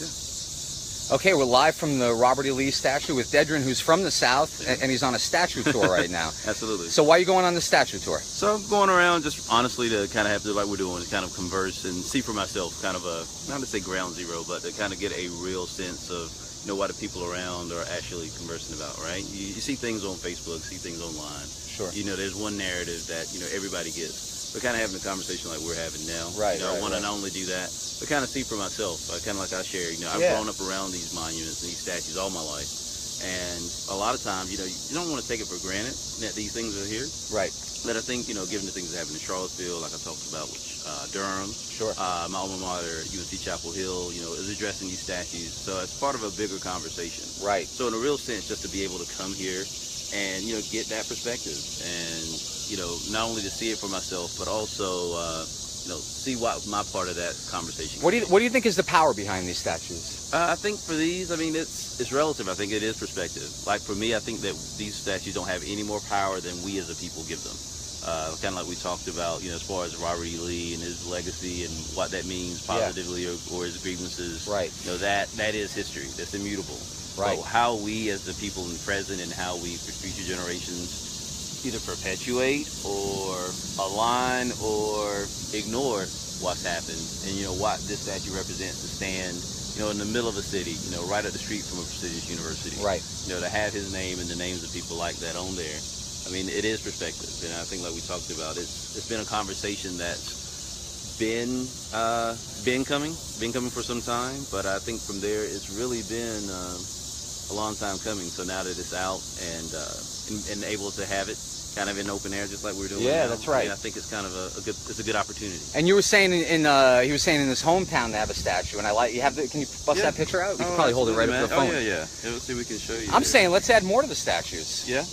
Yeah. Okay, we're live from the Robert E. Lee statue with Dedrin, who's from the South, and he's on a statue tour right now. Absolutely. So why are you going on the statue tour? So I'm going around just honestly to kind of have to, like we're doing, to kind of converse and see for myself kind of a, not to say ground zero, but to kind of get a real sense of, what the people around are actually conversing about, right? You see things on Facebook, see things online. Sure. There's one narrative that, everybody gets. We're kind of having a conversation like we're having now. Right, I want to not only do that, but kind of see for myself, kind of like I share, I've grown up around these monuments and these statues all my life. And a lot of times, you don't want to take it for granted that these things are here. Right. But I think, given the things that happen in Charlottesville, like I talked about with Durham, Sure. My alma mater, UNC Chapel Hill, is addressing these statues. So it's part of a bigger conversation. Right. So in a real sense, just to be able to come here and, get that perspective and, not only to see it for myself, but also, see what my part of that conversation. What do you think is the power behind these statues? I think for these, it's relative. I think it is perspective. Like for me, I think that these statues don't have any more power than we as a people give them. Kind of like we talked about, as far as Robert E. Lee and his legacy and what that means positively or his grievances. Right. That is history. That's immutable. Right. So how we as the people in the present and how we for future generations either perpetuate or align or ignore what's happened and what this statue represents to stand in the middle of a city, right up the street from a prestigious university. Right. To have his name and the names of people like that on there. It is perspective, and I think like we talked about, it's been a conversation that's been coming for some time, but I think from there it's really been a long time coming. So now that it's out and able to have it kind of in open air, just like we're doing. Yeah, now, that's right. I think it's kind of a good opportunity. And you were saying he was saying in his hometown they have a statue, and can you bust that picture out? We can probably hold it right up to the phone. Oh yeah. Let's see if we can show you. I'm saying let's add more to the statues. Yeah.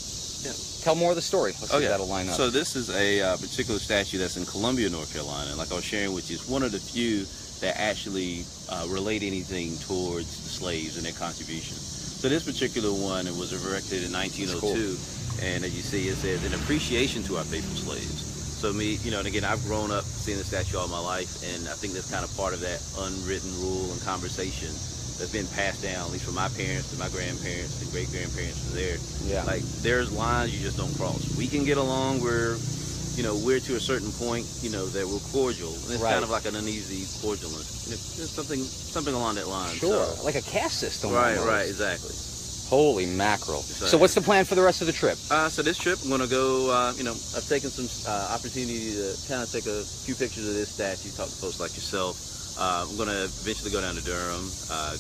Tell more of the story. Let's see if that'll line up. So this is a particular statue that's in Columbia, North Carolina. Like I was sharing with you, it's one of the few that actually relate anything towards the slaves and their contribution. So this particular one, it was erected in 1902, cool. And as you see, it says, "In appreciation to our faithful slaves." So me, and again, I've grown up seeing the statue all my life, and I think that's kind of part of that unwritten rule and conversation that's been passed down, at least from my parents to my grandparents and great-grandparents from there. Yeah. Like, there's lines you just don't cross. We can get along where, we're to a certain point, that we're cordial. And it's kind of like an uneasy cordialness. It's something along that line. Sure, so. like a caste system. Right, almost. right, exactly. Holy mackerel. So what's the plan for the rest of the trip? So this trip, I'm going to go, I've taken some opportunity to kind of take a few pictures of this statue, talk to folks like yourself. I'm going to eventually go down to Durham,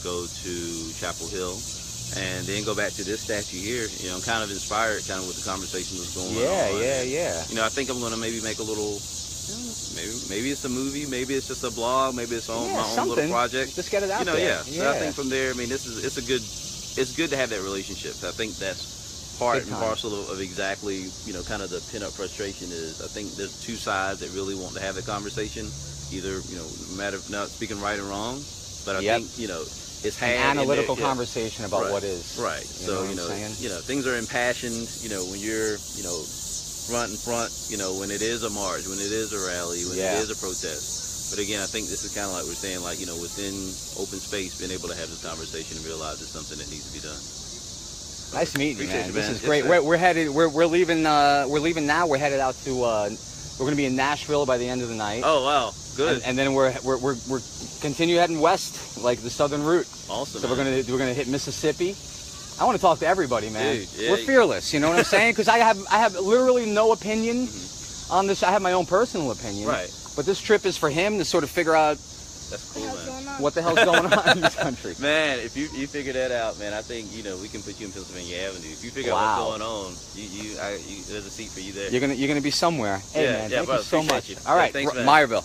go to Chapel Hill, and then go back to this statue here. I'm kind of inspired kind of with the conversation that's going on. Yeah. I think I'm going to maybe make a little, maybe it's a movie, maybe it's just a blog, maybe it's my own little project. Just get it out there. So I think from there, it's good to have that relationship. I think that's part and parcel of exactly, kind of the pin-up frustration is, I think there's two sides that really want to have the conversation. Either, no matter not speaking right or wrong, but I think, it's had an analytical conversation about what is. Right. So, things are impassioned, when you're, front, when it is a march, when it is a rally, when it is a protest. But again, I think this is kind of like we're saying, like, within open space, being able to have this conversation and realize it's something that needs to be done. Nice meeting you, man. This is great. Yes, we're leaving now. We're headed out to, we're going to be in Nashville by the end of the night. Oh, wow. Good. And then we're continue heading west, like the southern route. Awesome. So we're gonna hit Mississippi. I want to talk to everybody, man. Dude, we're fearless. You know what I'm saying? Because I have literally no opinion on this. I have my own personal opinion. Right. But this trip is for him to sort of figure out. That's cool, man. What the hell's going on in this country? Man, if you figure that out, man, I think we can put you in Pennsylvania Avenue. If you figure out what's going on, there's a seat for you there. You're gonna be somewhere. Hey, man, thank you so much. You. All right, thanks, man. Meyerville.